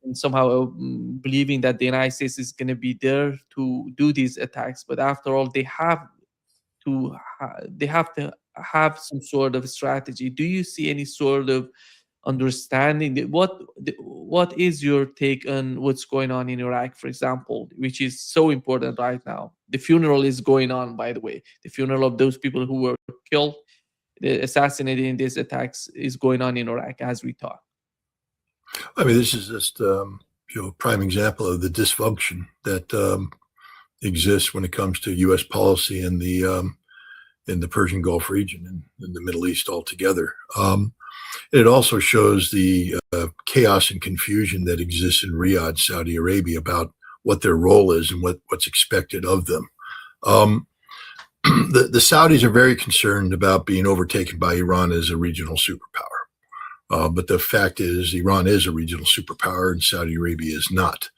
and somehow believing that the United States is going to be there to do these attacks. But after all, they have to have some sort of strategy. Do you see any sort of understanding that what is your take on what's going on in Iraq, for example, which is so important right now? The funeral is going on, by the way. The funeral of those people who were killed, assassinated in these attacks, is going on in Iraq as we talk. I mean, this is just prime example of the dysfunction that exists when it comes to U.S. policy in the Persian Gulf region and in the Middle East altogether. It also shows the chaos and confusion that exists in Riyadh, Saudi Arabia, about what their role is and what's expected of them. The Saudis are very concerned about being overtaken by Iran as a regional superpower. But the fact is, Iran is a regional superpower and Saudi Arabia is not.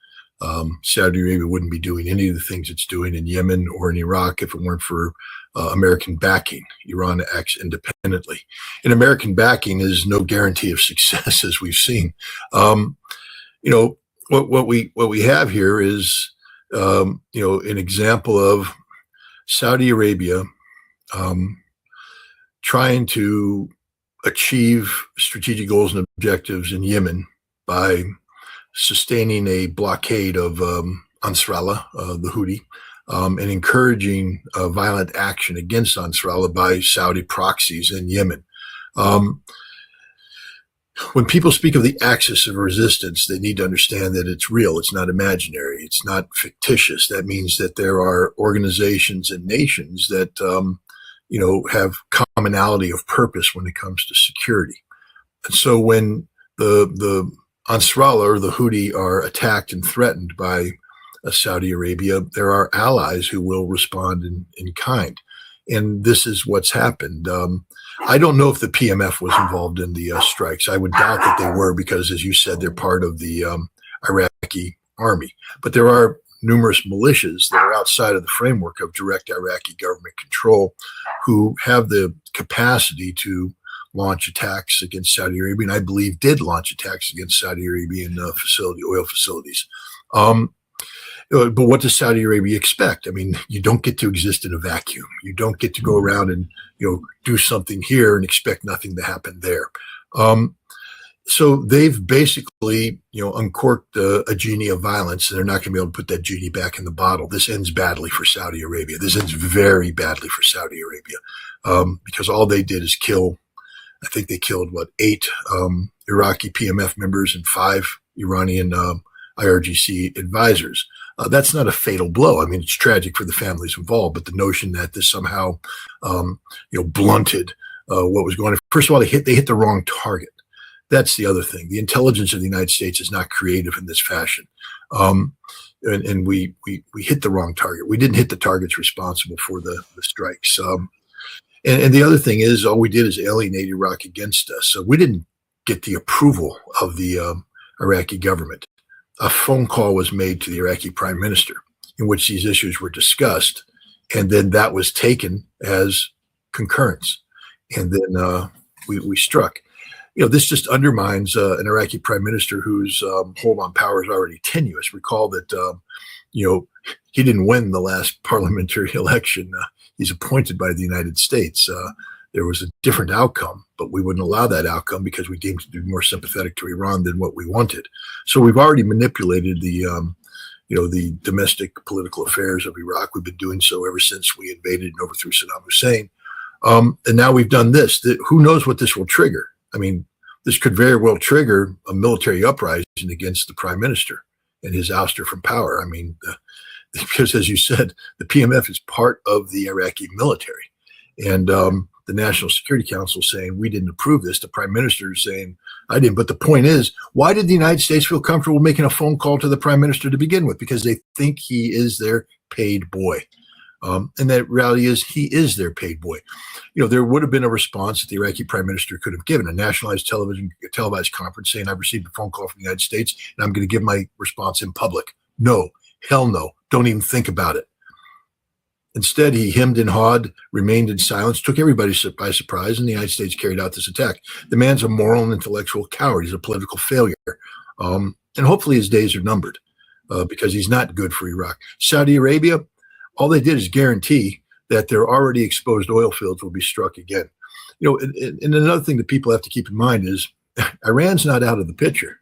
Saudi Arabia wouldn't be doing any of the things it's doing in Yemen or in Iraq if it weren't for American backing. Iran acts independently. And American backing is no guarantee of success, as we've seen. What we have here is an example of Saudi Arabia trying to achieve strategic goals and objectives in Yemen by sustaining a blockade of Ansarallah, the Houthi, and encouraging violent action against Ansarallah by Saudi proxies in Yemen. When people speak of the axis of resistance, they need to understand that it's real. It's not imaginary. It's not fictitious. That means that there are organizations and nations that, have commonality of purpose when it comes to security. And so when the Ansarallah or the Houthi are attacked and threatened by Saudi Arabia, there are allies who will respond in kind. And this is what's happened. I don't know if the PMF was involved in the strikes. I would doubt that they were because, as you said, they're part of the Iraqi army. But there are numerous militias that are outside of the framework of direct Iraqi government control who have the capacity to launch attacks against Saudi Arabia, and I believe did launch attacks against Saudi Arabian oil facilities. But what does Saudi Arabia expect? I mean, you don't get to exist in a vacuum. You don't get to go around and do something here and expect nothing to happen there. So they've basically uncorked a genie of violence, and they're not going to be able to put that genie back in the bottle. This ends badly for Saudi Arabia. This ends very badly for Saudi Arabia because all they did is kill. I think they killed 8 Iraqi PMF members and 5 Iranian IRGC advisors. That's not a fatal blow. I mean, it's tragic for the families involved, but the notion that this somehow, blunted what was going on. First of all, they hit the wrong target. That's the other thing. The intelligence of the United States is not creative in this fashion, and we hit the wrong target. We didn't hit the targets responsible for the strikes. And the other thing is, all we did is alienate Iraq against us. So we didn't get the approval of the Iraqi government. A phone call was made to the Iraqi prime minister in which these issues were discussed, and then that was taken as concurrence. And then we struck. This just undermines an Iraqi prime minister whose hold on power is already tenuous. Recall that, he didn't win the last parliamentary election. He's appointed by the United States. There was a different outcome, but we wouldn't allow that outcome because we deemed it to be more sympathetic to Iran than what we wanted. So we've already manipulated the domestic political affairs of Iraq. We've been doing so ever since we invaded and overthrew Saddam Hussein. And now we've done this. Who knows what this will trigger? I mean, this could very well trigger a military uprising against the prime minister and his ouster from power. I mean, because as you said, the PMF is part of the Iraqi military. And the National Security Council saying, we didn't approve this. The prime minister is saying, I didn't. But the point is, why did the United States feel comfortable making a phone call to the prime minister to begin with? Because they think he is their paid boy. And that reality is he is their paid boy. There would have been a response that the Iraqi prime minister could have given, a nationalized televised conference saying, I've received a phone call from the United States and I'm going to give my response in public. No, hell no. Don't even think about it. Instead, he hemmed and hawed, remained in silence, took everybody by surprise, and the United States carried out this attack. The man's a moral and intellectual coward. He's a political failure. And And hopefully his days are numbered because he's not good for Iraq. Saudi Arabia, all they did is guarantee that their already exposed oil fields will be struck again. And another thing that people have to keep in mind is Iran's not out of the picture.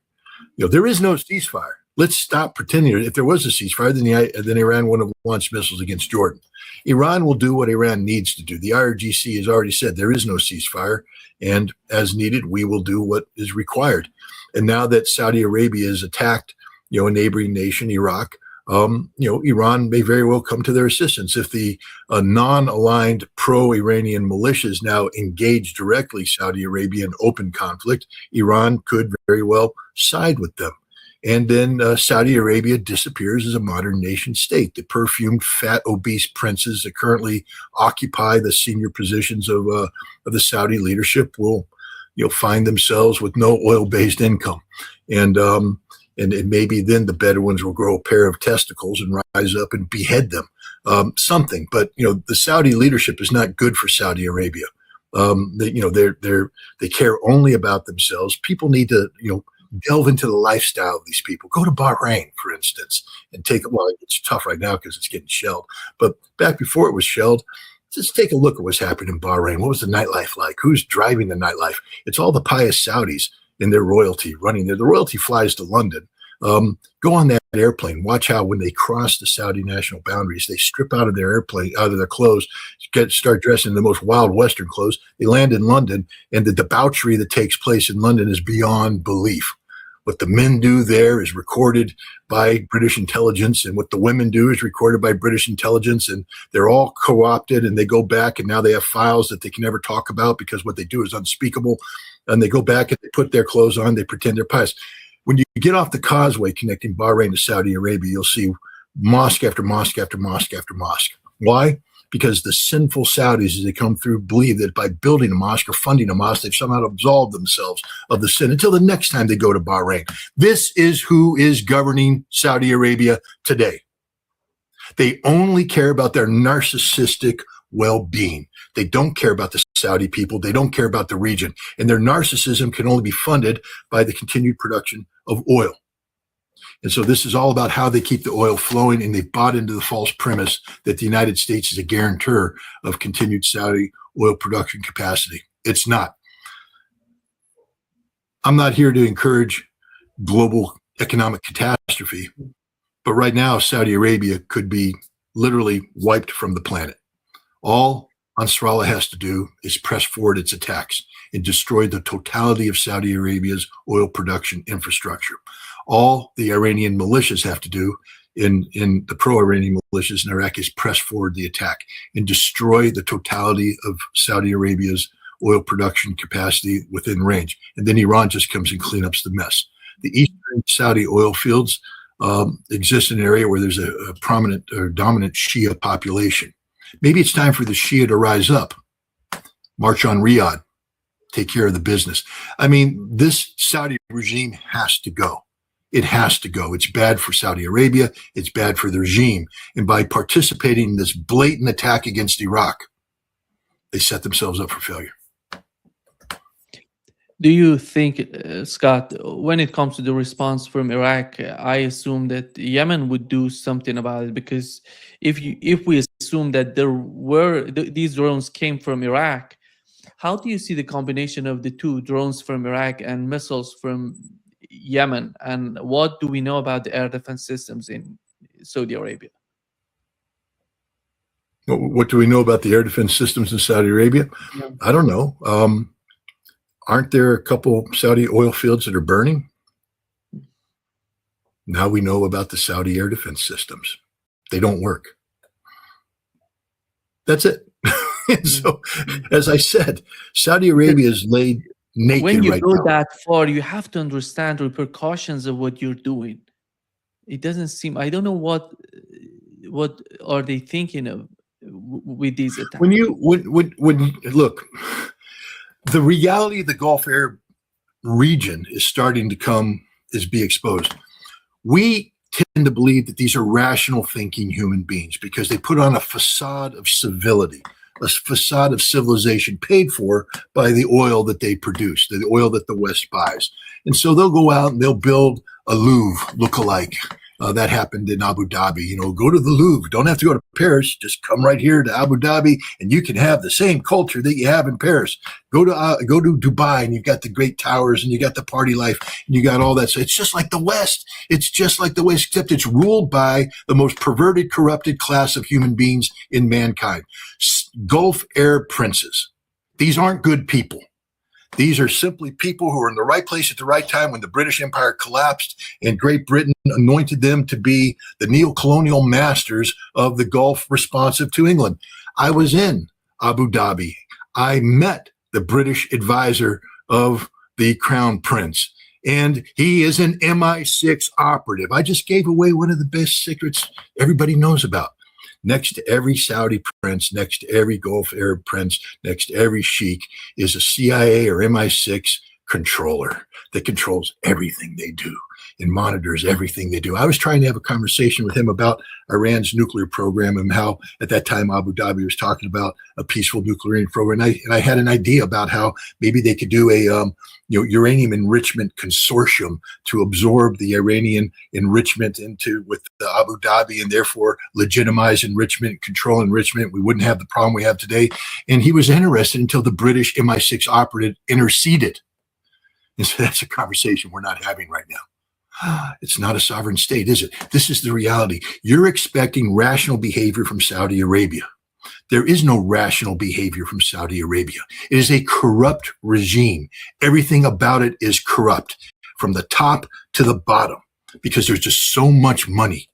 There is no ceasefire. Let's stop pretending. If there was a ceasefire, then Iran wouldn't have launched missiles against Jordan. Iran will do what Iran needs to do. The IRGC has already said there is no ceasefire, and as needed, we will do what is required. And now that Saudi Arabia has attacked, a neighboring nation, Iraq, Iran may very well come to their assistance. If the non-aligned pro-Iranian militias now engage directly Saudi Arabia in open conflict, Iran could very well side with them. And then Saudi Arabia disappears as a modern nation state. The perfumed, fat, obese princes that currently occupy the senior positions of the Saudi leadership will, find themselves with no oil-based income, and maybe then the Bedouins will grow a pair of testicles and rise up and behead them, something. But the Saudi leadership is not good for Saudi Arabia. They care only about themselves. People need to delve into the lifestyle of these people. Go to Bahrain, for instance, and it's tough right now because it's getting shelled. But back before it was shelled, just take a look at what's happening in Bahrain. What was the nightlife like? Who's driving the nightlife? It's all the pious Saudis and their royalty running there. The royalty flies to London. Go on that airplane. Watch how when they cross the Saudi national boundaries, they strip out of their clothes, start dressing in the most wild Western clothes. They land in London, and the debauchery that takes place in London is beyond belief. What the men do there is recorded by British intelligence, and what the women do is recorded by British intelligence, and they're all co-opted, and they go back, and now they have files that they can never talk about because what they do is unspeakable. And they go back and they put their clothes on, they pretend they're pious. When you get off the causeway connecting Bahrain to Saudi Arabia, you'll see mosque after mosque after mosque after mosque. Why? Because the sinful Saudis, as they come through, believe that by building a mosque or funding a mosque, they've somehow absolved themselves of the sin until the next time they go to Bahrain. This is who is governing Saudi Arabia today. They only care about their narcissistic well-being. They don't care about the Saudi people. They don't care about the region. And their narcissism can only be funded by the continued production of oil. And so this is all about how they keep the oil flowing, and they've bought into the false premise that the United States is a guarantor of continued Saudi oil production capacity. It's not. I'm not here to encourage global economic catastrophe, but right now Saudi Arabia could be literally wiped from the planet. All Nasrallah has to do is press forward its attacks and destroy the totality of Saudi Arabia's oil production infrastructure. All the Iranian militias have to do in the pro-Iranian militias in Iraq is press forward the attack and destroy the totality of Saudi Arabia's oil production capacity within range. And then Iran just comes and cleanups the mess. The eastern Saudi oil fields exist in an area where there's a prominent or dominant Shia population. Maybe it's time for the Shia to rise up, march on Riyadh, take care of the business. I mean, this Saudi regime has to go. It has to go. It's bad for Saudi Arabia. It's bad for the regime. And by participating in this blatant attack against Iraq, they set themselves up for failure. Do you think, Scott, when it comes to the response from Iraq, I assume that Yemen would do something about it? Because if we assume that these drones came from Iraq, how do you see the combination of the two, drones from Iraq and missiles from Yemen? And what do we know about the air defense systems in Saudi Arabia? What do we know about the air defense systems in Saudi Arabia? Yeah. I don't know. Aren't there a couple Saudi oil fields that are burning? Now we know about the Saudi air defense systems. They don't work. That's it. And so, as I said, Saudi Arabia is laid naked when you right go now. that far, you have to understand the repercussions of what you're doing. It doesn't seem, I don't know what are they thinking of with these attacks. When you look, the reality of the Gulf Arab region is starting to be exposed. We tend to believe that these are rational thinking human beings because they put on a facade of civility, a facade of civilization paid for by the oil that they produce, the oil that the West buys. And so they'll go out and they'll build a Louvre look-alike. That happened in Abu Dhabi. Go to the Louvre. Don't have to go to Paris. Just come right here to Abu Dhabi, and you can have the same culture that you have in Paris. Go to Dubai, and you've got the great towers, and you got the party life, and you got all that. So it's just like the West. It's just like the West, except it's ruled by the most perverted, corrupted class of human beings in mankind. Gulf Arab princes. These aren't good people. These are simply people who are in the right place at the right time when the British Empire collapsed and Great Britain anointed them to be the neo-colonial masters of the Gulf responsive to England. I was in Abu Dhabi. I met the British advisor of the Crown Prince, and he is an MI6 operative. I just gave away one of the best secrets everybody knows about. Next to every Saudi prince, next to every Gulf Arab prince, next to every sheikh is a CIA or MI6 controller that controls everything they do and monitors everything they do. I was trying to have a conversation with him about Iran's nuclear program and how at that time Abu Dhabi was talking about a peaceful nuclear program. And I had an idea about how maybe they could do a uranium enrichment consortium to absorb the Iranian enrichment with the Abu Dhabi and therefore legitimize enrichment, control enrichment. We wouldn't have the problem we have today. And he was interested until the British MI6 operative interceded. And so that's a conversation we're not having right now. It's not a sovereign state, is it? This is the reality. You're expecting rational behavior from Saudi Arabia. There is no rational behavior from Saudi Arabia. It is a corrupt regime. Everything about it is corrupt from the top to the bottom because there's just so much money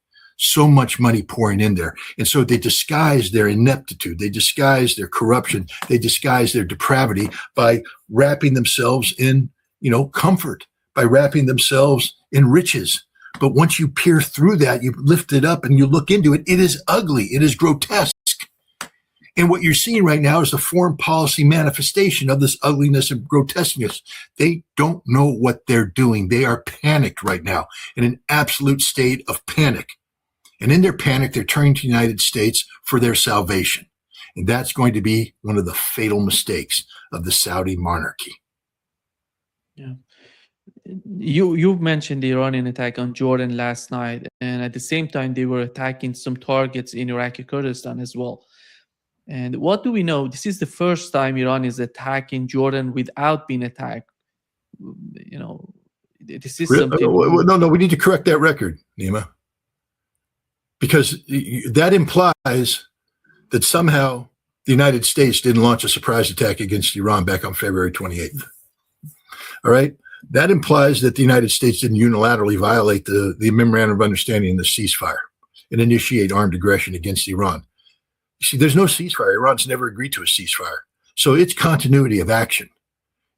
pouring in there. And so they disguise their ineptitude. They disguise their corruption. They disguise their depravity by wrapping themselves in, comfort, by wrapping themselves in riches. But once you peer through that, you lift it up and you look into it, it is ugly. It is grotesque. And what you're seeing right now is the foreign policy manifestation of this ugliness and grotesqueness. They don't know what they're doing. They are panicked right now, in an absolute state of panic. And in their panic, they're turning to the United States for their salvation. And that's going to be one of the fatal mistakes of the Saudi monarchy. Yeah. You mentioned the Iranian attack on Jordan last night, and at the same time, they were attacking some targets in Iraqi Kurdistan as well. And what do we know? This is the first time Iran is attacking Jordan without being attacked. This is something. No, we need to correct that record, Nima, because that implies that somehow the United States didn't launch a surprise attack against Iran back on February 28th. All right. That implies that the United States didn't unilaterally violate the memorandum of understanding and the ceasefire and initiate armed aggression against Iran. You see, there's no ceasefire. Iran's never agreed to a ceasefire. So it's continuity of action.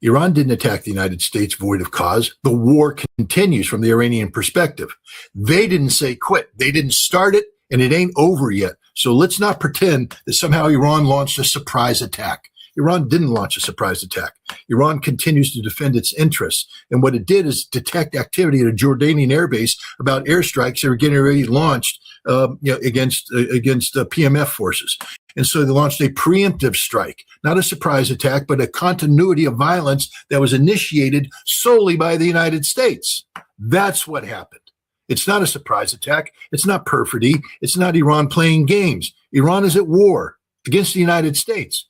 Iran didn't attack the United States void of cause. The war continues from the Iranian perspective. They didn't say quit. They didn't start it, and it ain't over yet. So let's not pretend that somehow Iran launched a surprise attack. Iran didn't launch a surprise attack. Iran continues to defend its interests. And what it did is detect activity at a Jordanian airbase about airstrikes that were getting ready launched against PMF forces. And so they launched a preemptive strike, not a surprise attack, but a continuity of violence that was initiated solely by the United States. That's what happened. It's not a surprise attack. It's not perfidy. It's not Iran playing games. Iran is at war against the United States.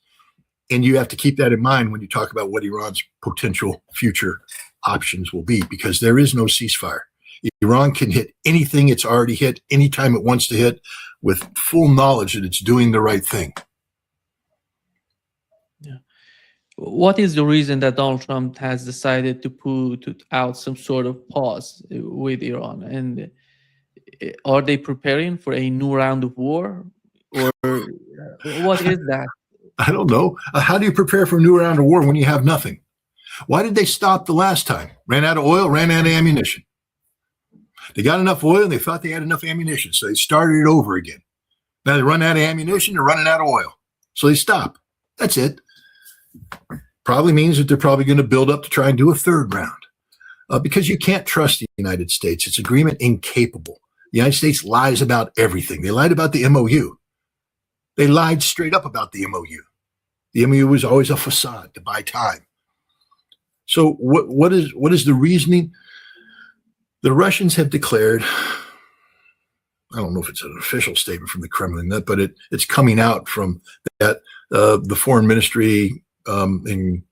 And you have to keep that in mind when you talk about what Iran's potential future options will be, because there is no ceasefire. Iran can hit anything it's already hit anytime it wants to hit with full knowledge that it's doing the right thing. Yeah. What is the reason that Donald Trump has decided to put out some sort of pause with Iran? And are they preparing for a new round of war? Or what is that? I don't know. How do you prepare for a new round of war when you have nothing? Why did they stop the last time? Ran out of oil, ran out of ammunition. They got enough oil and they thought they had enough ammunition, so they started it over again. Now they run out of ammunition, they're running out of oil. So they stop. That's it. Probably means that they're probably going to build up to try and do a third round. Because you can't trust the United States. It's agreement incapable. The United States lies about everything. They lied about the MOU. They lied straight up about the MOU. The MOU was always a facade to buy time. So what is the reasoning? The Russians have declared, I don't know if it's an official statement from the Kremlin, but it's coming out from that the foreign ministry in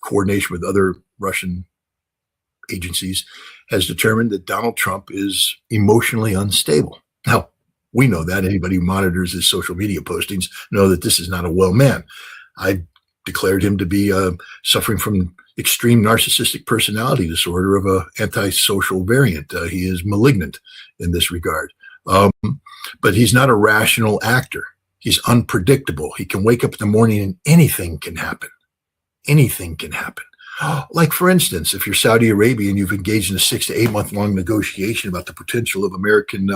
coordination with other Russian agencies has determined that Donald Trump is emotionally unstable. Now, we know that. Anybody who monitors his social media postings know that this is not a well man. I declared him to be suffering from extreme narcissistic personality disorder of an antisocial variant. He is malignant in this regard. But he's not a rational actor. He's unpredictable. He can wake up in the morning and anything can happen. Anything can happen. Like, for instance, if you're Saudi Arabia and you've engaged in a 6 to 8 month long negotiation about the potential of American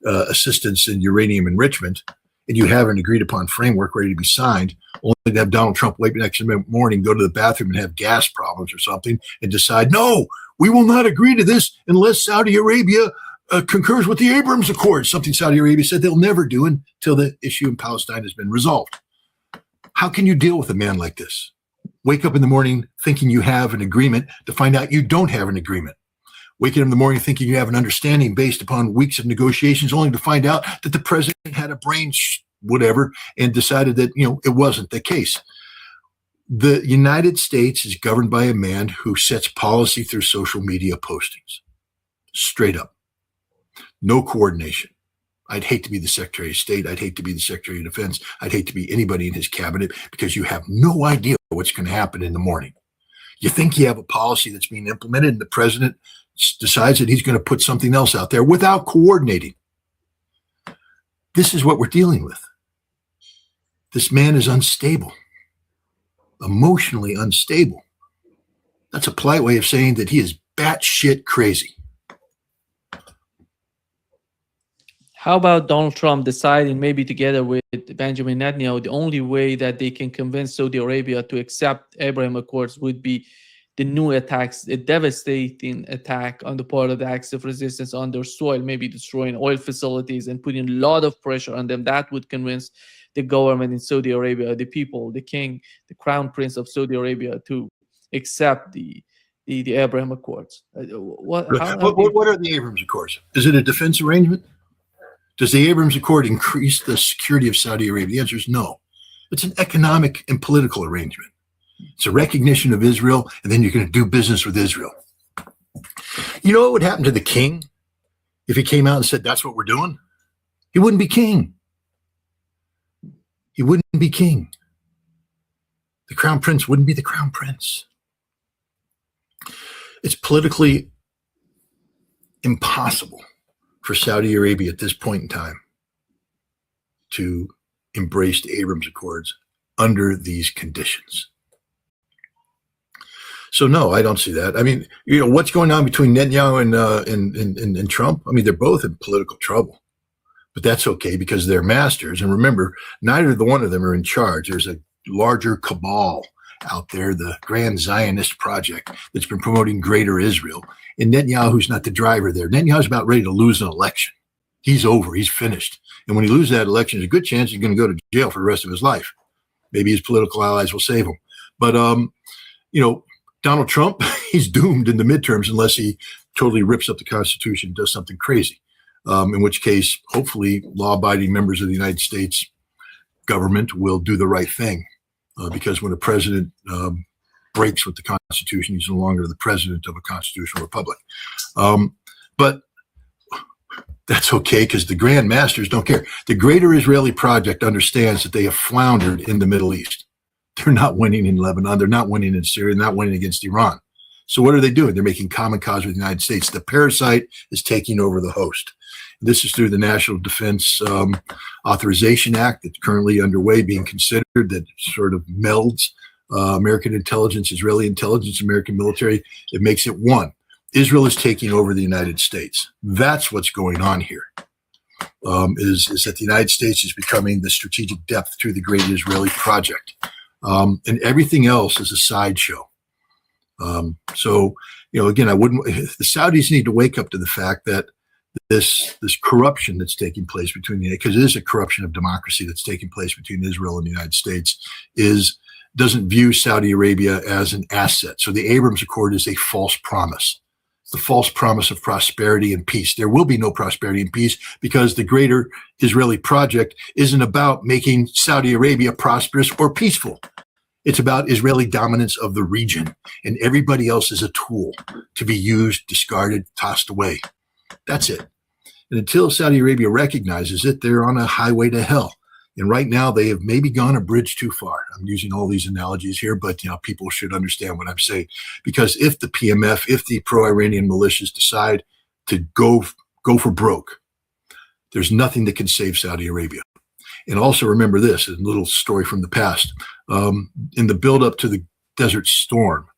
assistance in uranium enrichment, and you have an agreed upon framework ready to be signed, only to have Donald Trump wake up next morning, go to the bathroom and have gas problems or something and decide, no, we will not agree to this unless Saudi Arabia concurs with the Abrams Accords, something Saudi Arabia said they'll never do until the issue in Palestine has been resolved. How can you deal with a man like this? Wake up in the morning thinking you have an agreement to find out you don't have an agreement. Waking up in the morning thinking you have an understanding based upon weeks of negotiations, only to find out that the president had a brain whatever and decided that, it wasn't the case. The United States is governed by a man who sets policy through social media postings. Straight up. No coordination. I'd hate to be the Secretary of State. I'd hate to be the Secretary of Defense. I'd hate to be anybody in his cabinet because you have no idea what's going to happen in the morning. You think you have a policy that's being implemented and the president decides that he's going to put something else out there without coordinating. This is what we're dealing with. This man is unstable, emotionally unstable. That's a polite way of saying that he is batshit crazy. How about Donald Trump deciding, maybe together with Benjamin Netanyahu, the only way that they can convince Saudi Arabia to accept Abraham Accords would be the new attacks, a devastating attack on the part of the Axis of Resistance on their soil, maybe destroying oil facilities and putting a lot of pressure on them. That would convince the government in Saudi Arabia, the people, the king, the crown prince of Saudi Arabia to accept the Abraham Accords. What are the Abrams Accords? Is it a defense arrangement? Does the Abrams Accord increase the security of Saudi Arabia? The answer is no. It's an economic and political arrangement. It's a recognition of Israel, and then you're going to do business with Israel. You know what would happen to the king if he came out and said, that's what we're doing? He wouldn't be king. He wouldn't be king. The crown prince wouldn't be the crown prince. It's politically impossible for Saudi Arabia at this point in time to embrace the Abrams Accords under these conditions. So no, I don't see that. I mean, what's going on between Netanyahu and Trump? I mean, they're both in political trouble, but that's okay because they're masters. And remember, neither one of them are in charge. There's a larger cabal out there, the Grand Zionist Project, that's been promoting Greater Israel. And Netanyahu's not the driver there. Netanyahu's about ready to lose an election. He's over. He's finished. And when he loses that election, there's a good chance he's going to go to jail for the rest of his life. Maybe his political allies will save him. But, Donald Trump, he's doomed in the midterms unless he totally rips up the Constitution and does something crazy. In which case, hopefully, law-abiding members of the United States government will do the right thing. Because when a president breaks with the Constitution, he's no longer the president of a constitutional republic. But that's okay because the Grand Masters don't care. The Greater Israeli Project understands that they have floundered in the Middle East. They're not winning in Lebanon. They're not winning in Syria. They're not winning against Iran. So what are they doing? They're making common cause with the United States. The parasite is taking over the host. This is through the National Defense Authorization Act that's currently underway, being considered, that sort of melds American intelligence, Israeli intelligence, American military. It makes it one. Israel is taking over the United States. That's what's going on here, is that the United States is becoming the strategic depth through the Great Israeli Project. And everything else is a sideshow. So, again, the Saudis need to wake up to the fact that this corruption that's taking place between because it is a corruption of democracy that's taking place between Israel and the United States, doesn't view Saudi Arabia as an asset. So the Abrams Accord is a false promise. The false promise of prosperity and peace. There will be no prosperity and peace because the greater Israeli project isn't about making Saudi Arabia prosperous or peaceful. It's about Israeli dominance of the region, and everybody else is a tool to be used, discarded, tossed away. That's it. And until Saudi Arabia recognizes it, they're on a highway to hell. And right now, they have maybe gone a bridge too far. I'm using all these analogies here, but people should understand what I'm saying. Because if the PMF, if the pro-Iranian militias decide to go for broke, there's nothing that can save Saudi Arabia. And also remember this, a little story from the past. In the build-up to the Desert Storm,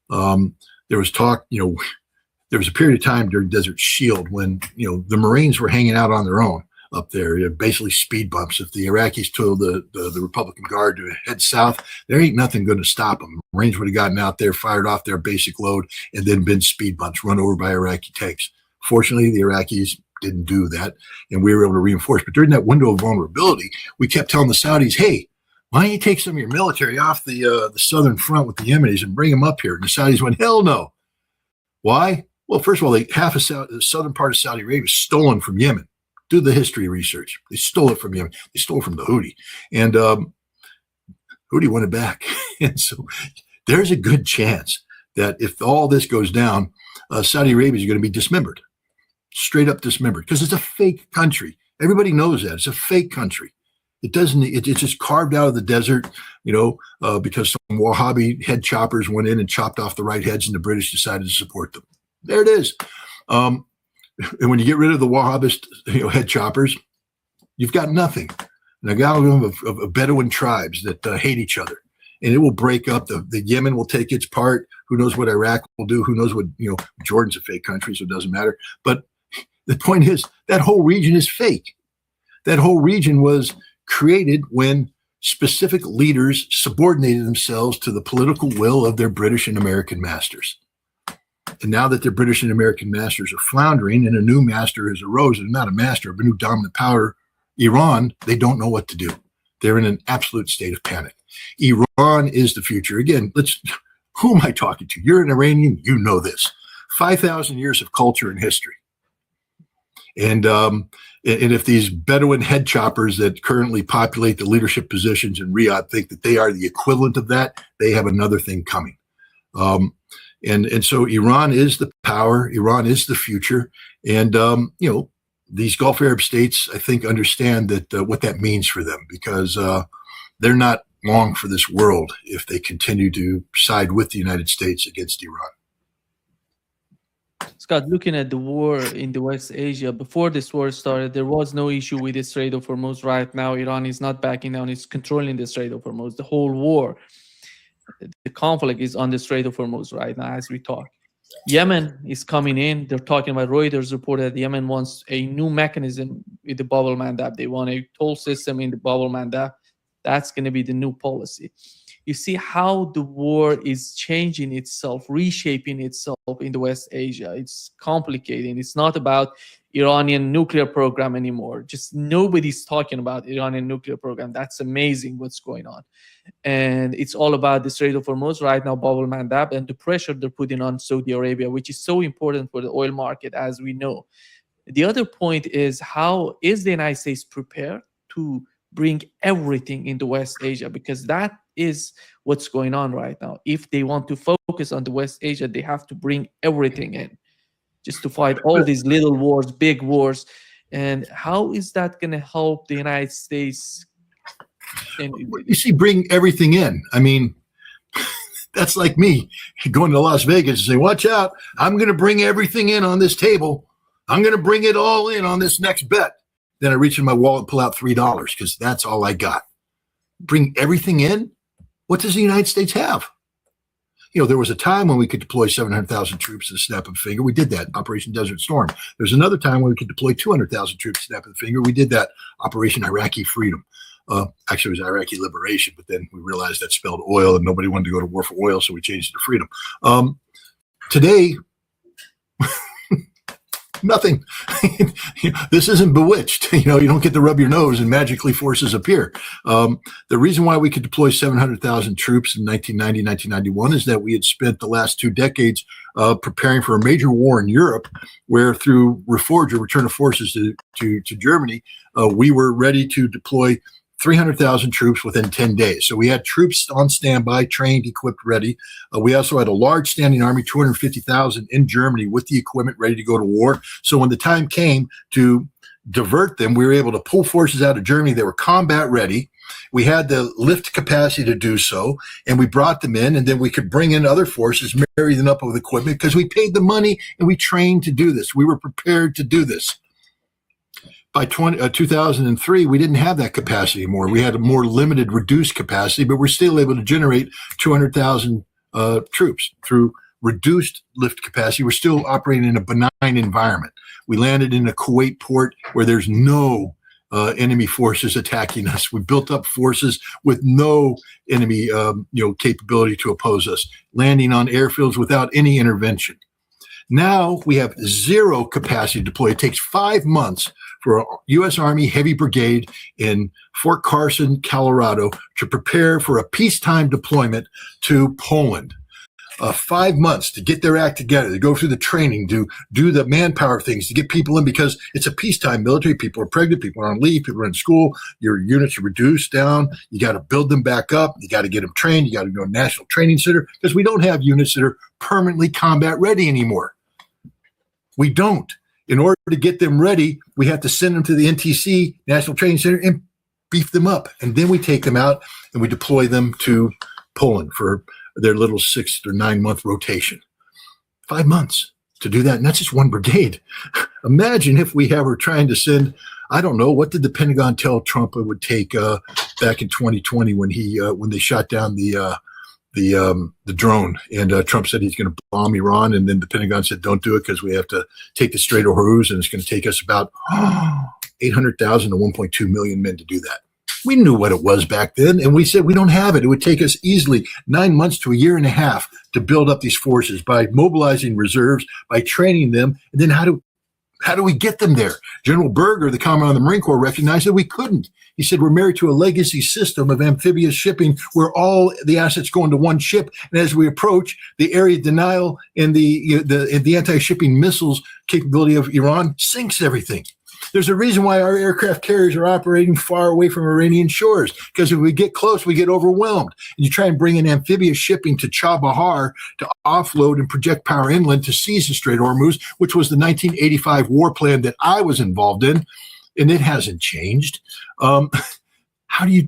there was talk, there was a period of time during Desert Shield when, the Marines were hanging out on their own up there, basically speed bumps. If the Iraqis told the Republican Guard to head south, there ain't nothing going to stop them. Marines would have gotten out there, fired off their basic load, and then been speed bumps, run over by Iraqi tanks. Fortunately, the Iraqis didn't do that, and we were able to reinforce. But during that window of vulnerability, we kept telling the Saudis, hey, why don't you take some of your military off the southern front with the Yemenis and bring them up here? And the Saudis went, hell no. Why? Well, first of all, half of the southern part of Saudi Arabia is stolen from Yemen. Do the history research. They stole it from Yemen. They stole it from the Houthi. And Houthi won it back. And so there's a good chance that if all this goes down, Saudi Arabia is going to be dismembered, straight up dismembered, because it's a fake country. Everybody knows that. It's a fake country. It's just carved out of the desert, because some Wahhabi head choppers went in and chopped off the right heads and the British decided to support them. There it is. And when you get rid of the Wahhabist, head choppers, you've got nothing. An amalgam of Bedouin tribes that hate each other, and it will break up. The Yemen will take its part. Who knows what Iraq will do? Who knows what Jordan's a fake country, so it doesn't matter. But the point is that whole region is fake. That whole region was created when specific leaders subordinated themselves to the political will of their British and American masters. And now that their British and American masters are floundering and a new master has arisen, not a master, but a new dominant power, Iran, they don't know what to do. They're in an absolute state of panic. Iran is the future. Again, who am I talking to? You're an Iranian, you know this. 5,000 years of culture and history. And if these Bedouin head choppers that currently populate the leadership positions in Riyadh think that they are the equivalent of that, they have another thing coming. And so Iran is the power. Iran is the future. And, these Gulf Arab states, I think, understand that what that means for them, because they're not long for this world if they continue to side with the United States against Iran. Scott, looking at the war in the West Asia, before this war started, there was no issue with the Strait of Hormuz. Right now, Iran is not backing down. It's controlling the Strait of Hormuz. The whole war, the conflict is on the Strait of Hormuz right now as we talk. Yemen is coming in. They're talking about Reuters reported that Yemen wants a new mechanism with the bubble mandate. They want a toll system in the bubble mandate. That's going to be the new policy. You see how the war is changing itself, reshaping itself in the West Asia. It's complicating. It's not about Iranian nuclear program anymore. Just nobody's talking about Iranian nuclear program. That's amazing what's going on. And it's all about the Strait of Hormuz right now, bubble mandate, and the pressure they're putting on Saudi Arabia, which is so important for the oil market, as we know. The other point is, how is the United States prepared to bring everything into West Asia? Because that is what's going on right now. If they want to focus on the West Asia, they have to bring everything in just to fight all these little wars, big wars. And how is that going to help the United States? You see, bring everything in. I mean, that's like me going to Las Vegas and saying, watch out, I'm going to bring everything in on this table. I'm going to bring it all in on this next bet. Then I reach in my wallet and pull out $3 because that's all I got. Bring everything in? What does the United States have? There was a time when we could deploy 700,000 troops at the snap of a finger. We did that, Operation Desert Storm. There's another time when we could deploy 200,000 troops at the snap of the finger. We did that, Operation Iraqi Freedom. Actually, it was Iraqi Liberation, but then we realized that spelled oil and nobody wanted to go to war for oil, so we changed it to freedom. Today, Nothing. This isn't Bewitched. You don't get to rub your nose and magically forces appear. The reason why we could deploy 700,000 troops in 1990, 1991 is that we had spent the last 2 decades preparing for a major war in Europe, where through Reforge, or Return of Forces to Germany, we were ready to deploy 300,000 troops within 10 days. So we had troops on standby, trained, equipped, ready. We also had a large standing army, 250,000 in Germany with the equipment ready to go to war. So when the time came to divert them, we were able to pull forces out of Germany that were combat ready. We had the lift capacity to do so, and we brought them in, and then we could bring in other forces, marry them up with equipment, because we paid the money and we trained to do this. We were prepared to do this. By 2003, we didn't have that capacity anymore. We had a more limited, reduced capacity, but we're still able to generate 200,000 troops through reduced lift capacity. We're still operating in a benign environment. We landed in a Kuwait port where there's no enemy forces attacking us. We built up forces with no enemy capability to oppose us, landing on airfields without any intervention. Now we have zero capacity to deploy. It takes 5 months for a U.S. Army Heavy Brigade in Fort Carson, Colorado, to prepare for a peacetime deployment to Poland. 5 months to get their act together, to go through the training, to do the manpower things, to get people in, because it's a peacetime military. People are pregnant, people are on leave, people are in school. Your units are reduced down. You got to build them back up. You got to get them trained. You got to go to a national training center, because we don't have units that are permanently combat ready anymore. We don't. In order to get them ready, we have to send them to the NTC, National Training Center, and beef them up. And then we take them out and we deploy them to Poland for their little 6 or 9 month rotation. 5 months to do that. And that's just one brigade. Imagine if we were trying to send, I don't know, what did the Pentagon tell Trump it would take back in 2020 when they shot down the drone, and Trump said he's going to bomb Iran, and then the Pentagon said don't do it because we have to take the Strait of Hormuz, and it's going to take us about 800,000 to 1.2 million men to do that. We knew what it was back then, and we said we don't have it. It would take us easily 9 months to a year and a half to build up these forces by mobilizing reserves, by training them, and then how do we get them there? General Berger, the Commandant of the Marine Corps, recognized that we couldn't. He said, we're married to a legacy system of amphibious shipping where all the assets go into one ship. And as we approach, the area denial and the anti-shipping missiles capability of Iran sinks everything. There's a reason why our aircraft carriers are operating far away from Iranian shores, because if we get close, we get overwhelmed. And you try and bring in amphibious shipping to Chabahar to offload and project power inland to seize the Strait of Hormuz, which was the 1985 war plan that I was involved in, and it hasn't changed. How do you